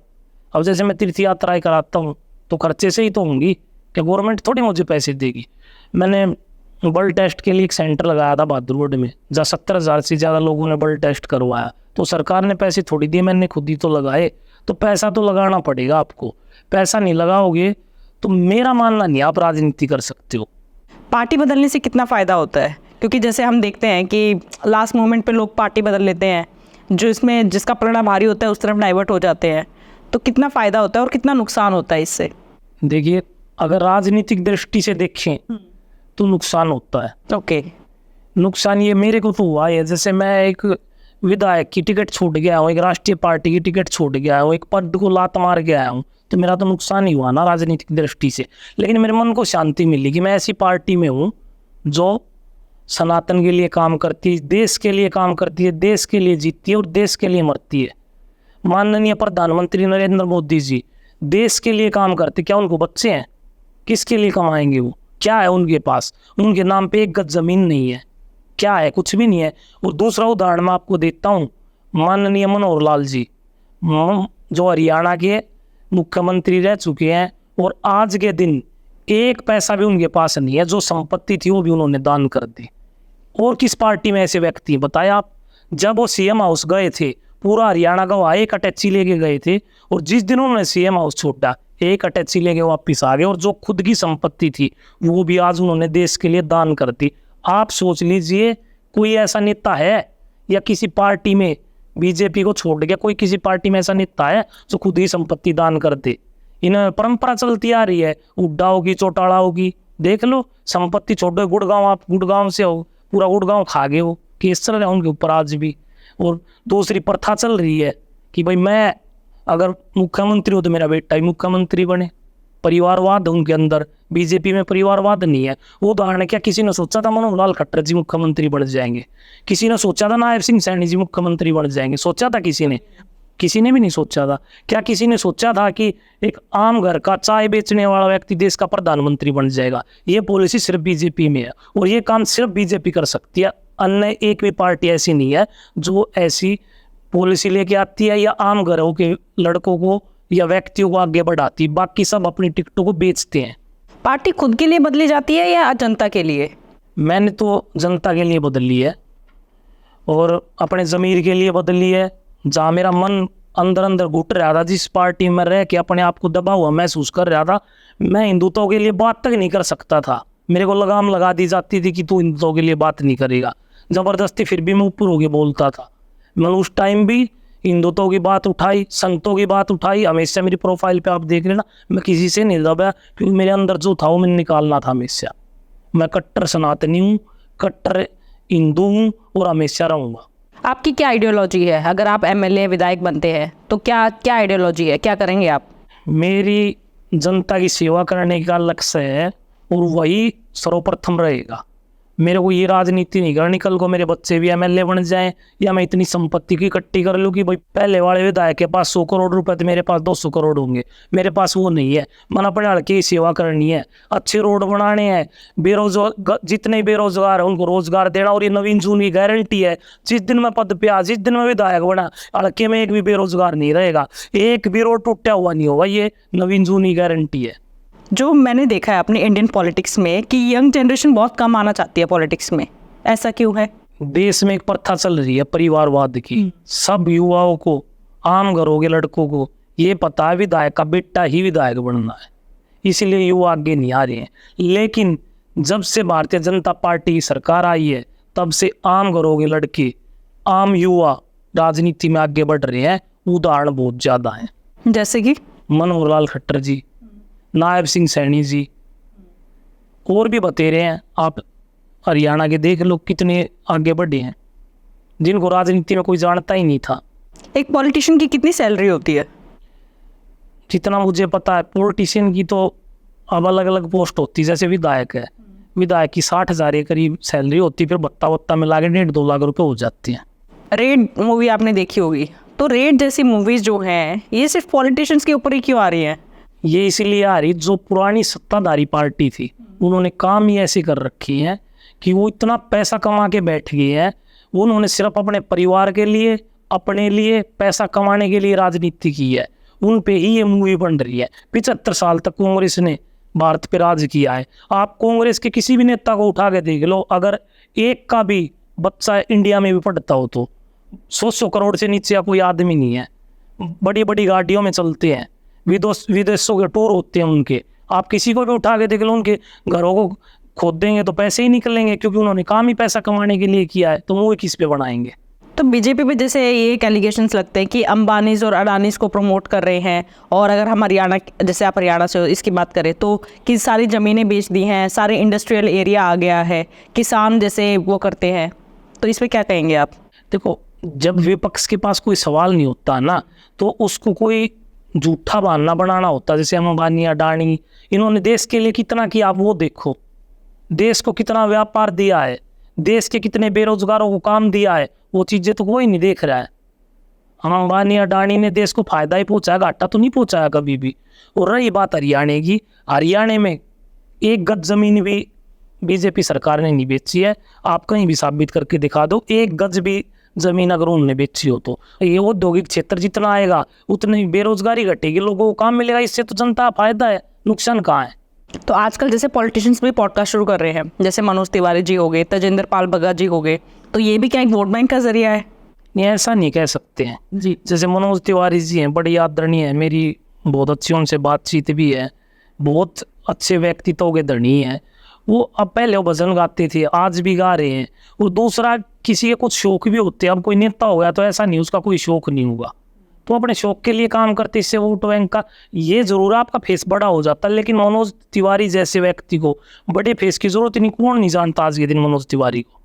अब जैसे मैं तीर्थ यात्राएं कराता हूँ तो खर्चे से ही तो होंगी, क्या गवर्नमेंट थोड़ी मुझे पैसे देगी। मैंने ब्लड टेस्ट के लिए एक सेंटर लगाया था बहादुरगढ़ में, जहाँ 70,000 से ज़्यादा लोगों ने ब्लड टेस्ट करवाया। तो सरकार ने पैसे थोड़ी दिए, मैंने खुद ही तो लगाए। तो पैसा तो लगाना पड़ेगा आपको, पैसा नहीं लगाओगे तो मेरा मानना नहीं आप राजनीति कर सकते हो। पार्टी बदलने से कितना फ़ायदा होता है? क्योंकि जैसे हम देखते हैं कि लास्ट मोमेंट पे लोग पार्टी बदल लेते हैं, जो इसमें जिसका परिणाम भारी होता है उस तरफ डाइवर्ट हो जाते हैं। तो कितना फ़ायदा होता है और कितना नुकसान होता है इससे? देखिए, अगर राजनीतिक दृष्टि से देखें तो नुकसान होता है। ओके। नुकसान ये मेरे को तो हुआ है, जैसे मैं एक विधायक की टिकट छूट गया हूँ, एक राष्ट्रीय पार्टी की टिकट छूट गया हूँ, एक पद को लात मार के आया हूँ, तो मेरा तो नुकसान ही हुआ ना राजनीतिक दृष्टि से। लेकिन मेरे मन को शांति मिली कि मैं ऐसी पार्टी में हूँ जो सनातन के लिए काम करती है, देश के लिए काम करती है, देश के लिए जीतती है और देश के लिए मरती है। माननीय प्रधानमंत्री नरेंद्र मोदी जी देश के लिए काम करते, क्या उनको बच्चे हैं? किसके लिए कमाएंगे वो? क्या है उनके पास? उनके नाम पे एक गज जमीन नहीं है, क्या है? कुछ भी नहीं है। और दूसरा उदाहरण मैं आपको देता हूँ, माननीय मनोहर लाल जी जो हरियाणा के मुख्यमंत्री रह चुके हैं और आज के दिन एक पैसा भी उनके पास नहीं है, जो संपत्ति थी वो भी उन्होंने दान कर दी। और किस पार्टी में ऐसे व्यक्ति हैं बताए आप? जब वो सीएम हाउस गए थे, पूरा हरियाणा का वहाँ एक अटैची लेके गए थे, और जिस दिन उन्होंने सीएम हाउस छोड़ा एक अटैची लेके वापिस आ गए, और जो खुद की संपत्ति थी वो भी आज उन्होंने देश के लिए दान कर दी। आप सोच लीजिए, कोई ऐसा नेता है या किसी पार्टी में बीजेपी को छोड़ गया, कोई किसी पार्टी में ऐसा नेता है जो खुद ही संपत्ति दान कर दे? इन परंपरा चलती आ रही है, उड्डा होगी चौटाला होगी। देख लो, संपत्ति छोड़ो, गुड़गांव, आप गुड़गांव से हो, पूरा गुड़गांव खा गए हो, केस चल रहे हैं उनके ऊपर आज भी। और दूसरी प्रथा चल रही है कि भाई मैं अगर मुख्यमंत्री हूँ तो मेरा बेटा ही मुख्यमंत्री बने। परिवारवाद उनके अंदर, बीजेपी में परिवारवाद नहीं है। वो उदाहरण है, क्या किसी ने सोचा था मनोहर लाल खट्टर जी मुख्यमंत्री बन जाएंगे? किसी ने सोचा था नायब सिंह सैनी जी मुख्यमंत्री बन जाएंगे? सोचा था किसी ने? किसी ने भी नहीं सोचा था। क्या किसी ने सोचा था कि एक आम घर का चाय बेचने वाला व्यक्ति देश का प्रधानमंत्री बन जाएगा? ये पॉलिसी सिर्फ बीजेपी में है और ये काम सिर्फ बीजेपी कर सकती है। अन्य एक भी पार्टी ऐसी नहीं है जो ऐसी पॉलिसी लेके आती है या आम घरों के लड़कों को या व्यक्तियों को आगे बढ़ाती है। बाकी सब अपनी टिकटों को बेचते हैं। पार्टी खुद के लिए बदली जाती है या जनता के लिए? मैंने तो जनता के लिए बदली है और अपने ज़मीर के लिए बदली है। जहाँ मेरा मन अंदर अंदर घुट रहा था, जिस पार्टी में रह के अपने आप को दबा हुआ महसूस कर रहा था, मैं हिंदुत्व के लिए बात तक नहीं कर सकता था। मेरे को लगाम लगा दी जाती थी कि तू हिंदुत्व के लिए बात नहीं करेगा, ज़बरदस्ती फिर भी मैं ऊपर होके बोलता था। मैंने उस टाइम भी हिंदुत्व की बात उठाई, संतों की बात उठाई। हमेशा मेरी प्रोफाइल पे आप देख लेना, मैं किसी से नहीं दबा, क्योंकि मेरे अंदर जो था वो मैंने निकालना था हमेशा। मैं कट्टर सनातनी हूँ, कट्टर हिंदू हूँ और हमेशा रहूँगा। आपकी क्या आइडियोलॉजी है? अगर आप एमएलए विधायक बनते हैं तो क्या क्या आइडियोलॉजी है, क्या करेंगे आप? मेरी जनता की सेवा करने का लक्ष्य है और वही सर्वप्रथम रहेगा। मेरे को ये राजनीति नहीं करनी कल को मेरे बच्चे भी एमएलए बन जाएं या मैं इतनी संपत्ति की इकट्ठी कर लूँ कि भाई पहले वाले विधायक के पास 100 करोड़ रुपए तो मेरे पास 200 करोड़ होंगे। मेरे पास वो नहीं है। मन अपने हल्के की सेवा करनी है, अच्छे रोड बनाने हैं, बेरोजगार जितने बेरोजगार है उनको रोजगार देना। और ये नवीन जून की गारंटी है, जिस दिन मैं पद पे आ, जिस दिन मैं विधायक बना, हल्के में एक भी बेरोजगार नहीं रहेगा, एक भी रोड टूटा हुआ नहीं होगा। ये नवीन जून की गारंटी है। जो मैंने देखा है अपनी इंडियन पॉलिटिक्स में कि यंग जनरेशन बहुत कम आना चाहती है पॉलिटिक्स में, ऐसा क्यों है? देश में एक प्रथा चल रही है परिवारवाद की। सब युवाओं को, आम घरों के लड़कों को ये पता है विधायक का बेटा ही विधायक बनना है, इसलिए युवा आगे नहीं आ रहे हैं। लेकिन जब से भारतीय जनता पार्टी की सरकार आई है तब से आम घरों के लड़के, आम युवा राजनीति में आगे बढ़ रहे हैं। उदाहरण बहुत ज़्यादा हैं, जैसे कि मनोहर लाल खट्टर जी, नायब सिंह सैनी जी, और भी बतेरे हैं। आप हरियाणा के देख लो कितने आगे बढ़े हैं, जिनको राजनीति में कोई जानता ही नहीं था। एक पॉलिटिशियन की कितनी सैलरी होती है? जितना मुझे पता है पॉलिटिशियन की तो अब अलग अलग पोस्ट होती है। जैसे विधायक है, विधायक की 60,000 के करीब सैलरी होती है, फिर भत्ता वत्ता मिला के 1.5-2 लाख रुपए हो जाती हैं। रेड मूवी आपने देखी होगी, तो रेड जैसी मूवीज जो हैं ये सिर्फ पॉलिटिशियंस के ऊपर ही क्यों आ रही हैं? ये इसीलिए आ रही, जो पुरानी सत्ताधारी पार्टी थी उन्होंने काम ही ऐसी कर रखी है कि वो इतना पैसा कमा के बैठ गए हैं, उन्होंने सिर्फ अपने परिवार के लिए, अपने लिए पैसा कमाने के लिए राजनीति की है। उन पे ही ये मूवी बन रही है। 75 साल तक कांग्रेस ने भारत पे राज किया है। आप कांग्रेस के किसी भी नेता को उठा के देख लो, अगर एक का भी बच्चा इंडिया में भी पढ़ता हो तो 100 करोड़ से नीचे का कोई आदमी नहीं है। बड़ी बड़ी गाड़ियों में चलते हैं, विदेशों के टूर होते हैं उनके। आप किसी को भी उठा के देख लो, उनके घरों को खोद देंगे तो पैसे ही निकलेंगे, क्योंकि उन्होंने काम ही पैसा कमाने के लिए किया है। तो वो किस पे बनाएंगे? तो बीजेपी पे जैसे ये एक एलिगेशंस लगते हैं कि अंबानीज और अडानीज को प्रमोट कर रहे हैं, और अगर हम हरियाणा, जैसे आप हरियाणा से हो, इसकी बात करें तो कि सारी ज़मीनें बेच दी हैं, सारे इंडस्ट्रियल एरिया आ गया है, किसान जैसे वो करते हैं, तो इस पर क्या कहेंगे आप? देखो, जब विपक्ष के पास कोई सवाल नहीं होता ना, तो उसको कोई झूठा बहाना बनाना होता। जैसे अंबानी, अडानी, इन्होंने देश के लिए कितना किया, आप वो देखो। देश को कितना व्यापार दिया है, देश के कितने बेरोजगारों को काम दिया है, वो चीज़ें तो कोई नहीं देख रहा है। अंबानी, अडानी ने देश को फायदा ही पहुंचाया, घाटा तो नहीं पहुंचाया कभी भी। और रही बात हरियाणा की, हरियाणा में एक गज जमीन भी बीजेपी सरकार ने नहीं बेची है। आप कहीं भी साबित करके दिखा दो, एक गज भी जमीन अगर उन्होंने बेची हो तो। ये औद्योगिक क्षेत्र जितना आएगा उतनी बेरोजगारी घटेगी, लोगों को काम मिलेगा, इससे तो जनता का फायदा है, नुकसान कहाँ है? तो आजकल जैसे पॉलिटिशियंस भी पॉडकास्ट शुरू कर रहे हैं, जैसे मनोज तिवारी जी हो गए, तेजेंद्र पाल भगत जी हो गए, तो ये भी क्या एक वोट बैंक का जरिया है? नहीं, ऐसा नहीं कह सकते हैं जी। जैसे मनोज तिवारी जी हैं, बड़ी आदरणीय है, मेरी बहुत अच्छी उनसे बातचीत भी है, बहुत अच्छे व्यक्तित्व के धनी हैं वो। अब पहले वो भजन गाते थे, आज भी गा रहे हैं। और दूसरा, किसी के कुछ शौक भी होते हैं। अब कोई नेता हो गया तो ऐसा नहीं उसका कोई शौक नहीं होगा, तो अपने शौक के लिए काम करते, इससे वोट बैंक का ये जरूर आपका फेस बड़ा हो जाता है। लेकिन मनोज तिवारी जैसे व्यक्ति को बड़े फेस की जरूरत नहीं। कौन नहीं जानता आज के दिन मनोज तिवारी को?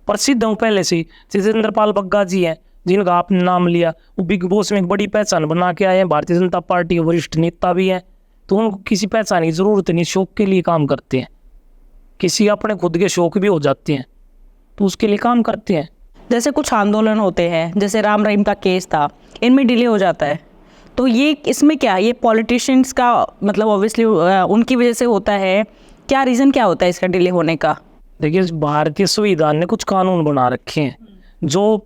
प्रसिद्ध हूँ पहले से। तेजेंद्र पाल भगत जी हैं, जिनका आपने नाम लिया, वो बिग बॉस में एक बड़ी पहचान बना के आए हैं, भारतीय जनता पार्टी के वरिष्ठ नेता भी हैं। तो उनको किसी पहचान की जरूरत नहीं, शौक के लिए काम करते हैं। किसी अपने खुद के शौक भी हो जाते हैं तो उसके लिए काम करते हैं। जैसे कुछ आंदोलन होते हैं, जैसे राम रहीम का केस था, इनमें डिले हो जाता है, तो ये इसमें क्या, ये पॉलिटिशियंस का मतलब ऑब्वियसली उनकी वजह से होता है, क्या रीज़न क्या होता है इसका डिले होने का? देखिए, भारतीय संविधान ने कुछ कानून बना रखे हैं जो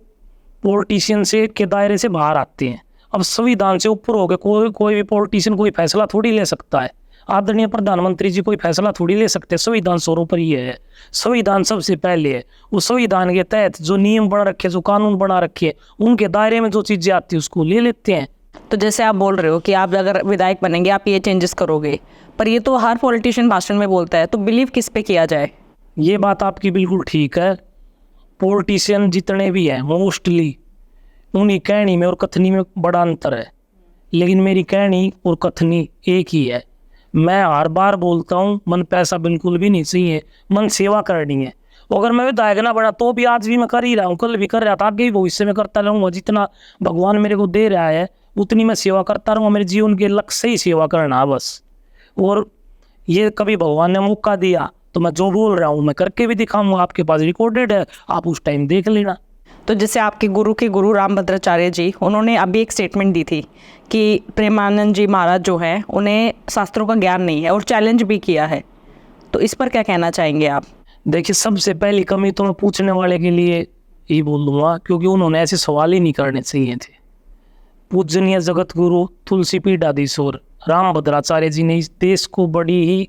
पॉलिटिशियन से के दायरे से बाहर आते हैं। अब संविधान से ऊपर हो गए, कोई भी पॉलिटिशियन कोई फैसला थोड़ी ले सकता है। आदरणीय प्रधानमंत्री जी कोई फैसला थोड़ी ले सकते हैं, संविधान सर्वोपरि ही है। संविधान सबसे पहले है। उस संविधान के तहत जो नियम बना रखे, जो कानून बना रखे, उनके दायरे में जो चीज़ें आती है उसको ले लेते हैं। तो जैसे आप बोल रहे हो कि आप अगर विधायक बनेंगे आप ये चेंजेस करोगे, पर ये तो हर पॉलिटिशियन भाषण में बोलता है, तो बिलीव किस पे किया जाए? ये बात आपकी बिल्कुल ठीक है। पॉलिटिशियन जितने भी हैं मोस्टली उन्हीं कहनी में और कथनी में बड़ा अंतर है, लेकिन मेरी कहनी और कथनी एक ही है। मैं हर बार बोलता हूँ, मन पैसा बिल्कुल भी नहीं चाहिए, मन सेवा करनी है। अगर मैं विधायक ना बना तो भी आज भी मैं कर ही रहा हूँ, कल भी कर रहा था, आगे भी भविष्य में करता रहूँगा। जितना भगवान मेरे को दे रहा है उतनी मैं सेवा करता रहूँगा। मेरे जीवन के लक्ष्य से ही सेवा करना है बस। और ये कभी भगवान ने मौका दिया तो मैं जो बोल रहा हूँ मैं करके भी दिखाऊंगा। आपके पास रिकॉर्डेड है, आप उस टाइम देख लेना। तो जैसे आपके गुरु के गुरु रामभद्राचार्य जी, उन्होंने अभी एक स्टेटमेंट दी थी कि प्रेमानंद जी महाराज जो हैं उन्हें शास्त्रों का ज्ञान नहीं है, और चैलेंज भी किया है, तो इस पर क्या कहना चाहेंगे आप? देखिए, सबसे पहली कमी तो मैं पूछने वाले के लिए ही बोल दूंगा, क्योंकि उन्होंने ऐसे सवाल ही नहीं करने चाहिए थे। पूजनीय जगत गुरु तुलसी पीठाधीश्वर रामभद्राचार्य जी ने इस देश को बड़ी ही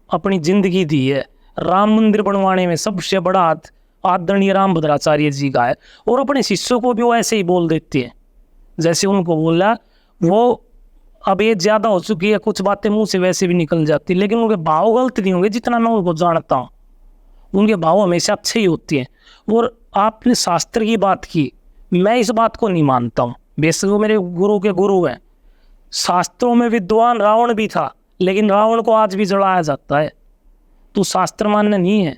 अपनी जिंदगी दी है। राम मंदिर बनवाने में सबसे बड़ा हाथ आदरणीय रामभद्राचार्य जी का है। और अपने शिष्यों को भी वो ऐसे ही बोल देते हैं, जैसे उनको बोला। वो अब ये ज़्यादा हो चुकी है, कुछ बातें मुंह से वैसे भी निकल जाती, लेकिन उनके भाव गलत नहीं होंगे। जितना मैं उनको जानता हूँ उनके भाव हमेशा अच्छे ही होते हैं। और आपने शास्त्र की बात की, मैं इस बात को नहीं मानता हूँ। बेशक वो मेरे गुरु के गुरु हैं। शास्त्रों में विद्वान रावण भी था, लेकिन रावण को आज भी जलाया जाता है। तो शास्त्र मान्य नहीं है,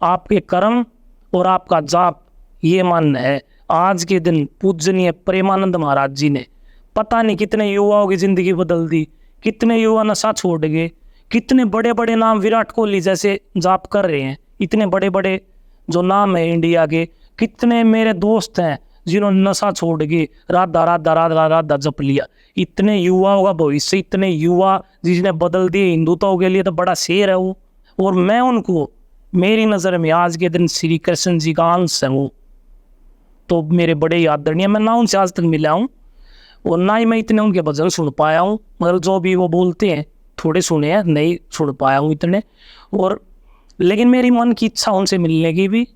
आपके कर्म और आपका जाप ये मान्य है। आज के दिन पूजनीय प्रेमानंद महाराज जी ने पता नहीं कितने युवाओं की ज़िंदगी बदल दी, कितने युवा नशा छोड़ गए, कितने बड़े बड़े नाम विराट कोहली जैसे जाप कर रहे हैं। इतने बड़े बड़े जो नाम है इंडिया के, कितने मेरे दोस्त हैं जिन्होंने नशा छोड़ के राधा राधा राधा राधा जप लिया। इतने युवाओं का भविष्य, इतने युवा जिसने बदल दिए हिंदुत्व के लिए, तो बड़ा शेर है वो। और मैं उनको, मेरी नज़र में आज के दिन श्री कृष्ण जी का अंश है वो, तो मेरे बड़े ही आदरणीय। मैं ना उनसे आज तक मिला हूँ और ना ही मैं इतने उनके भजन सुन पाया हूँ, मगर जो भी वो बोलते हैं थोड़े सुने हैं, नहीं सुन पाया हूँ इतने। और लेकिन मेरी मन की इच्छा उनसे मिलने की भी,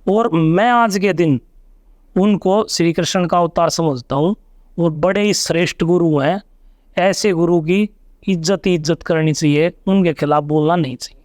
और मैं आज के दिन उनको श्री कृष्ण का अवतार समझता हूँ और बड़े ही श्रेष्ठ गुरु हैं। ऐसे गुरु की इज्जत करनी चाहिए, उनके खिलाफ बोलना नहीं चाहिए।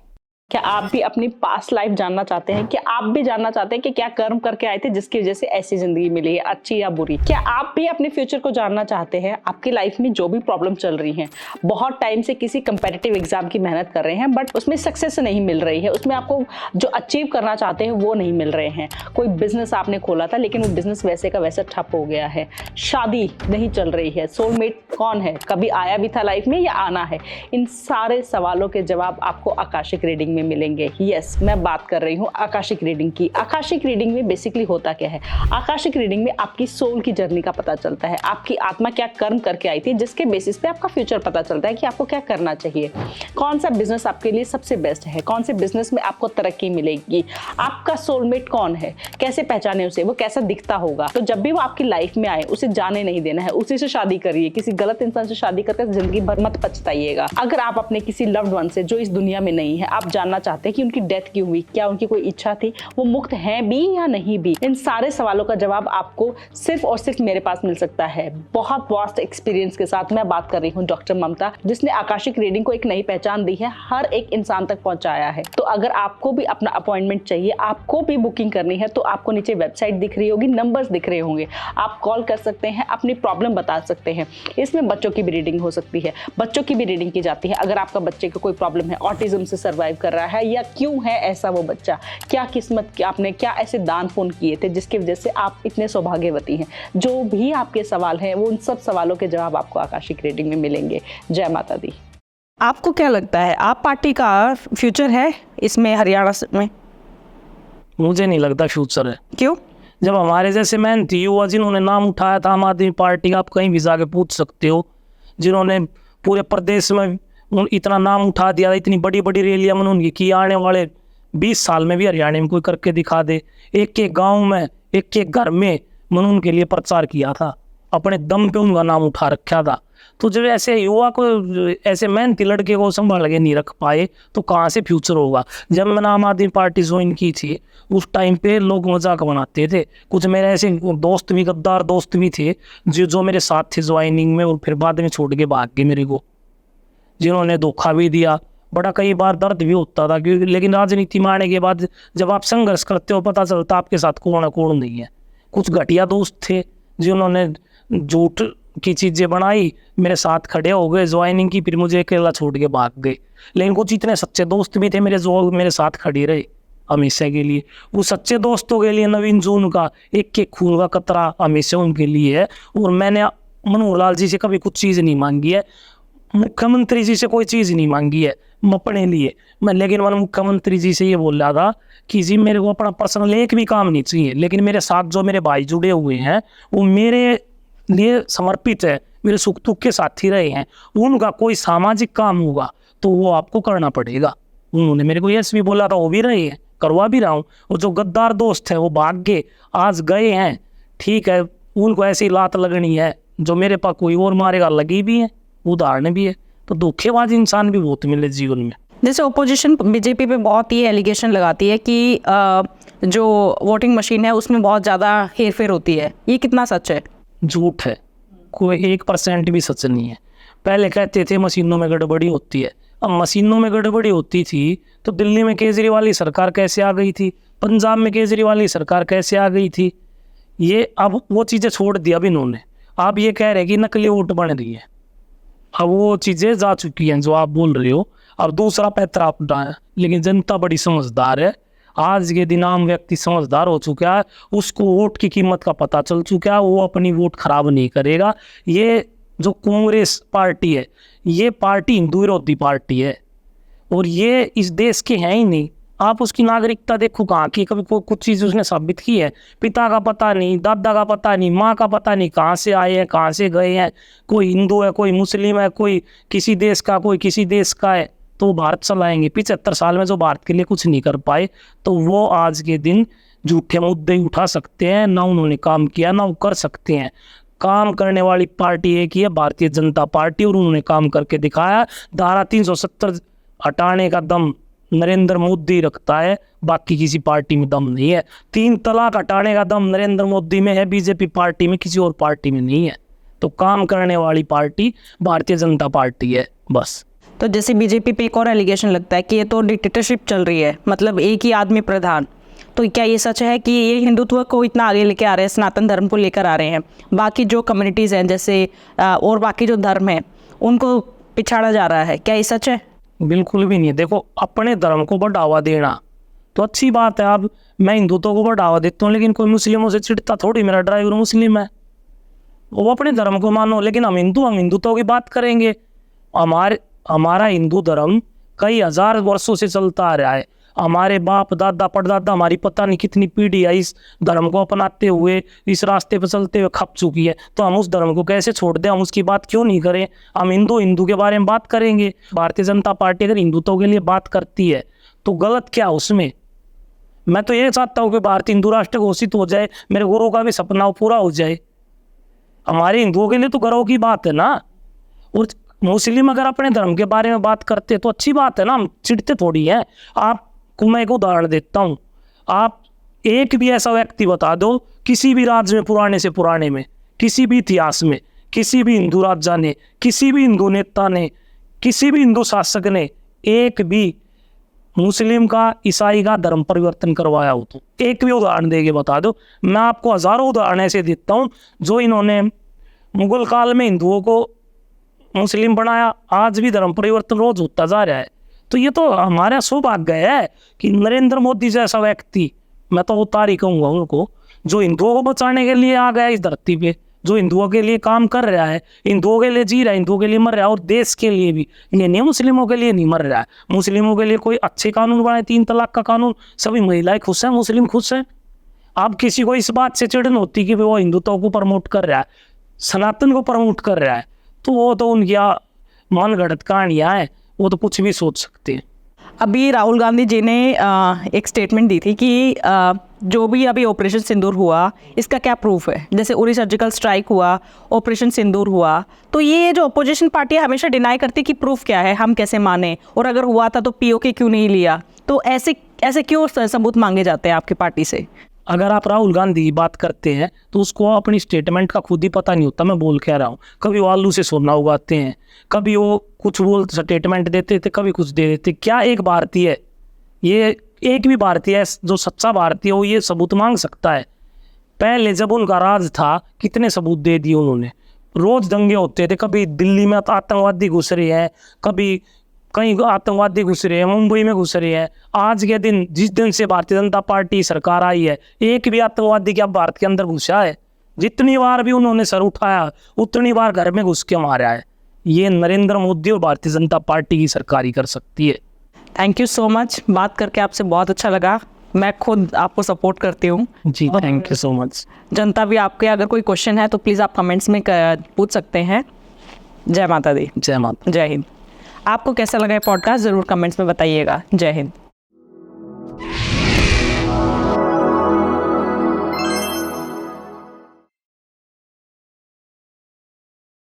क्या आप भी अपनी पास्ट लाइफ जानना चाहते हैं? क्या आप भी जानना चाहते हैं कि क्या कर्म करके आए थे जिसकी वजह से ऐसी जिंदगी मिली है, अच्छी या बुरी? क्या आप भी अपने फ्यूचर को जानना चाहते हैं? आपकी लाइफ में जो भी प्रॉब्लम चल रही है, बहुत टाइम से किसी कंपेटिटिव एग्जाम की मेहनत कर रहे हैं बट उसमें सक्सेस नहीं मिल रही है, उसमें आपको जो अचीव करना चाहते हैं वो नहीं मिल रहे हैं। कोई बिजनेस आपने खोला था लेकिन वो बिजनेस वैसे का वैसा ठप हो गया है, शादी नहीं चल रही है, सोलमेट कौन है, कभी आया भी था लाइफ में या आना है? इन सारे सवालों के जवाब आपको आकाशिक रीडिंग में मिलेंगे। यस, मैं बात कर रही हूँ आकाशिक रीडिंग की। आकाशिक रीडिंग में बेसिकली होता क्या है? आकाशिक रीडिंग में आपकी सोल की जर्नी का पता चलता है, आपकी आत्मा क्या कर्म करके आई थी जिसके बेसिस पे आपका फ्यूचर पता चलता है कि आपको क्या करना चाहिए, कौन सा बिजनेस आपके लिए सबसे बेस्ट है, कौन से बिजनेस में आपको तरक्की मिलेगी, आपका सोलमेट कौन है, कैसे पहचाने उसे, वो कैसा दिखता होगा। तो जब भी वो आपकी लाइफ में आए उसे जाने नहीं देना है, उसी से शादी करिए। किसी गलत इंसान से शादी करके जिंदगी भर मत पछताइएगा। अगर आप अपने किसी लव्ड वन से जो इस दुनिया में नहीं है, आप जानना चाहते हैं कि उनकी डेथ क्यों हुई, क्या उनकी कोई इच्छा थी, वो मुक्त हैं भी या नहीं भी, इन सारे सवालों का जवाब आपको सिर्फ और सिर्फ मेरे पास मिल सकता है। बहुत वास्ट एक्सपीरियंस के साथ मैं बात कर रही हूँ डॉक्टर ममता, जिसने आकाशिक रीडिंग को एक नई पहचान दी है, हर एक इंसान तक पहुंचाया है। तो अगर आपको भी अपना अपॉइंटमेंट चाहिए, आपको भी बुकिंग करनी है, तो आपको नीचे वेबसाइट दिख रही होगी, नंबर्स दिख रहे होंगे, आप कॉल कर सकते हैं, अपनी प्रॉब्लम बता सकते हैं। इसमें बच्चों की भी रीडिंग हो सकती है, बच्चों की भी रीडिंग की जाती है। अगर आपका बच्चे को कोई प्रॉब्लम है, ऑटिज्म से सर्वाइव कर रहा है या क्यों है ऐसा वो बच्चा, क्या किस्मत की आपने क्या ऐसे दान पुण्य किए थे जिसकी वजह से आप इतने सौभाग्यवती हैं, जो भी आपके सवाल हैं वो उन सब सवालों के जवाब आपको आकाशिक रीडिंग में मिलेंगे। जय माता दी। आपको क्या लगता है आप पार्टी का फ्यूचर है इसमें, हरियाणा में? मुझे नहीं लगता फ्यूचर है। क्यों? जब हमारे जैसे मेहनती युवा जिन्होंने नाम उठाया था आम आदमी पार्टी का, आप कहीं भी जाके पूछ सकते हो, जिन्होंने पूरे प्रदेश में इतना नाम उठा दिया, इतनी बड़ी बड़ी रैलियां मैंने उनकी की, आने वाले 20 साल में भी हरियाणा में कोई करके दिखा दे। एक एक गांव में, एक एक घर में मैंने उनके लिए प्रचार किया था, अपने दम पे उनका नाम उठा रखा था। तो जब ऐसे युवा को, ऐसे मेहनती लड़के को संभाल के नहीं रख पाए तो कहाँ से फ्यूचर होगा। जब मैंने आम आदमी पार्टी ज्वाइन की थी उस टाइम पे लोग मजाक बनाते थे, कुछ मेरे ऐसे दोस्त भी, गद्दार दोस्त भी थे जो मेरे साथ थे ज्वाइनिंग में और फिर बाद में छोड़ के भाग गए मेरे को, जिन्होंने धोखा भी दिया, बड़ा कई बार दर्द भी होता था। क्योंकि लेकिन राजनीति में आने के बाद जब आप संघर्ष करते हो पता चलता आपके साथ कौन है कौन नहीं है। कुछ घटिया दोस्त थे जिन्होंने झूठ की चीज़ें बनाई, मेरे साथ खड़े हो गए, ज्वाइनिंग की, फिर मुझे अकेला छोड़ के भाग गए। लेकिन कुछ इतने सच्चे दोस्त भी थे मेरे जो मेरे साथ खड़े रहे हमेशा के लिए। वो सच्चे दोस्तों के लिए नवीन जून का एक एक खून का कतरा हमेशा उनके लिए है। और मैंने मनोहर लाल जी से कभी कुछ चीज़ नहीं मांगी है, मुख्यमंत्री जी से कोई चीज़ नहीं मांगी है अपने लिए मैं। लेकिन मैंने मुख्यमंत्री जी से ये बोल रहा था कि जी मेरे को अपना पर्सनल एक भी काम नहीं चाहिए, लेकिन मेरे साथ जो मेरे भाई जुड़े हुए हैं वो मेरे लिए समर्पित है, मेरे सुख दुख के साथी रहे हैं, उनका कोई सामाजिक काम होगा तो वो आपको करना पड़ेगा। उन्होंने मेरे को यस भी बोला था, वो भी रहे हैं, करवा भी रहा हूँ। और जो गद्दार दोस्त हैं वो भाग के आज गए हैं, ठीक है, उनको ऐसी लात लगनी है जो मेरे पास कोई और मारेगा, लगी भी है, उदाहरण भी है। तो धोखेबाज इंसान भी बहुत मिले जीवन में। जैसे ओपोजिशन बीजेपी पे बहुत ही एलिगेशन लगाती है कि जो वोटिंग मशीन है उसमें बहुत ज़्यादा हेरफेर होती है, ये कितना सच है? झूठ है, कोई 1% भी सच नहीं है। पहले कहते थे मशीनों में गड़बड़ी होती है, अब मशीनों में गड़बड़ी होती थी तो दिल्ली में केजरीवाल की सरकार कैसे आ गई थी, पंजाब में केजरीवाल की सरकार कैसे आ गई थी। ये अब वो चीज़ें छोड़ दी अब इन्होंने। आप ये कह रहे हैं कि नकली वोट बन रही है, अब वो चीज़ें जा चुकी हैं जो आप बोल रहे हो, अब दूसरा पैतरा अपना है। लेकिन जनता बड़ी समझदार है, आज के दिन आम व्यक्ति समझदार हो चुका है, उसको वोट की कीमत का पता चल चुका है, वो अपनी वोट खराब नहीं करेगा। ये जो कांग्रेस पार्टी है, ये पार्टी हिंदू विरोधी पार्टी है और ये इस देश के हैं ही नहीं। आप उसकी नागरिकता देखो कहाँ की, कभी कुछ चीज़ उसने साबित की है? पिता का पता नहीं, दादा का पता नहीं, माँ का पता नहीं, कहाँ से आए हैं, कहाँ से गए हैं, कोई हिंदू है, कोई मुस्लिम है, कोई किसी देश का, कोई किसी देश का है, तो भारत चलाएंगे। 75 साल में जो भारत के लिए कुछ नहीं कर पाए, तो वो आज के दिन झूठे मुद्दे उठा सकते हैं, ना उन्होंने काम किया ना वो कर सकते हैं। काम करने वाली पार्टी एक ही है, भारतीय जनता पार्टी, और उन्होंने काम करके दिखाया। धारा 370 हटाने का दम नरेंद्र मोदी रखता है, बाकी किसी पार्टी में दम नहीं है। 3 तलाक हटाने का दम नरेंद्र मोदी में है, बीजेपी पार्टी में, किसी और पार्टी में नहीं है। तो काम करने वाली पार्टी भारतीय जनता पार्टी है, बस। तो जैसे बीजेपी पे एक और एलिगेशन लगता है कि ये तो डिक्टेटरशिप चल रही है, मतलब एक ही आदमी प्रधान। तो क्या ये सच है कि ये हिंदुत्व को इतना आगे लेके आ रहे हैं, सनातन धर्म को लेकर आ रहे हैं, बाकी जो कम्युनिटीज़ हैं जैसे और बाकी जो धर्म है उनको पिछाड़ा जा रहा है, क्या ये सच है? बिल्कुल भी नहीं है। देखो, अपने धर्म को बढ़ावा देना तो अच्छी बात है। अब मैं हिंदुत्व को बढ़ावा देता हूँ, लेकिन कोई मुस्लिमों से चिढ़ता थोड़ी, मेरा ड्राइवर मुस्लिम है, वो अपने धर्म को मानो। लेकिन हम हिंदुत्व की बात करेंगे। हमारा हिंदू धर्म कई हजार वर्षों से चलता आ रहा है। हमारे बाप दादा परदादा, हमारी पता नहीं कितनी पीढ़ी है इस धर्म को अपनाते हुए, इस रास्ते पर चलते हुए खप चुकी है। तो हम उस धर्म को कैसे छोड़ दें? हम उसकी बात क्यों नहीं करें? हम हिंदू के बारे में बात करेंगे। भारतीय जनता पार्टी अगर हिंदुत्व के लिए बात करती है तो गलत क्या उसमें? मैं तो ये चाहता हूँ कि भारत हिंदू राष्ट्र घोषित हो जाए, मेरे गुरु का भी सपना पूरा हो जाए। हमारे हिंदुओं के लिए तो गर्व की बात है ना। और मुस्लिम अगर अपने धर्म के बारे में बात करते तो अच्छी बात है ना, हम चिढ़ते थोड़ी हैं। आपको मैं एक उदाहरण देता हूँ। आप एक भी ऐसा व्यक्ति बता दो किसी भी राज्य में, पुराने से पुराने में, किसी भी इतिहास में, किसी भी हिंदू राजा ने, किसी भी हिंदू नेता ने, किसी भी हिंदू शासक ने एक भी मुस्लिम का, ईसाई का धर्म परिवर्तन करवाया हो तो एक भी उदाहरण देके बता दो। मैं आपको हजारों उदाहरण ऐसे देता हूँ जो इन्होंने मुगल काल में हिंदुओं को मुस्लिम बनाया, आज भी धर्म परिवर्तन रोज होता जा रहा है। तो ये तो हमारा सौभाग्य है कि नरेंद्र मोदी जैसा व्यक्ति, मैं तो उतार ही कहूँगा उनको, जो हिंदुओं को बचाने के लिए आ गया इस धरती पे, जो हिंदुओं के लिए काम कर रहा है, हिंदुओं के लिए जी रहा है, हिंदुओं के लिए मर रहा है, और देश के लिए भी। ये नहीं मुस्लिमों के लिए नहीं मर रहा है। मुस्लिमों के लिए कोई अच्छे कानून बनाए, 3 तलाक का कानून, सभी महिलाएं खुश हैं, मुस्लिम खुश हैं। अब किसी को इस बात से चिढ़न होती कि वो हिंदुत्व को प्रमोट कर रहा है, सनातन को प्रमोट कर रहा है, तो वो तो उनकी मनगढ़ंत कहानियाँ हैं, वो तो कुछ भी सोच सकते हैं। अभी राहुल गांधी जी ने एक स्टेटमेंट दी थी कि जो भी अभी ऑपरेशन सिंदूर हुआ इसका क्या प्रूफ है। जैसे उरी सर्जिकल स्ट्राइक हुआ, ऑपरेशन सिंदूर हुआ, तो ये जो अपोजिशन पार्टी हमेशा डिनाई करती कि प्रूफ क्या है, हम कैसे माने, और अगर हुआ था तो पीओके क्यों नहीं लिया। तो ऐसे क्यों सबूत मांगे जाते हैं आपकी पार्टी से? अगर आप राहुल गांधी की बात करते हैं तो उसको अपनी स्टेटमेंट का खुद ही पता नहीं होता। मैं बोल कह रहा हूँ, कभी वो आलू से सोना उगाते हैं, कभी वो कुछ बोल स्टेटमेंट देते थे, कभी कुछ दे देते। क्या एक भारतीय, ये एक भी भारतीय जो सच्चा भारतीय हो ये सबूत मांग सकता है? पहले जब उनका राज था कितने सबूत दे दिए उन्होंने। रोज दंगे होते थे, कभी दिल्ली में आतंकवादी घुस रहे हैं, कभी कहीं आतंकवादी घुस रहे हैं, मुंबई में घुस रहे हैं। आज के दिन, जिस दिन से भारतीय जनता पार्टी सरकार आई है, एक भी आतंकवादी क्या भारत के अंदर घुसा है? जितनी बार भी उन्होंने सर उठाया उतनी बार घर में घुस के मारा है। ये नरेंद्र मोदी और भारतीय जनता पार्टी की सरकार ही कर सकती है। थैंक यू सो मच, बात करके आपसे बहुत अच्छा लगा। मैं खुद आपको सपोर्ट करती हूँ जी, थैंक यू सो मच। जनता भी आपके अगर कोई क्वेश्चन है तो प्लीज़ आप कमेंट्स में पूछ सकते हैं। जय माता दी। जय माता। जय हिंद। आपको कैसा लगा ये पॉडकास्ट ज़रूर कमेंट्स में बताइएगा। जय हिंद।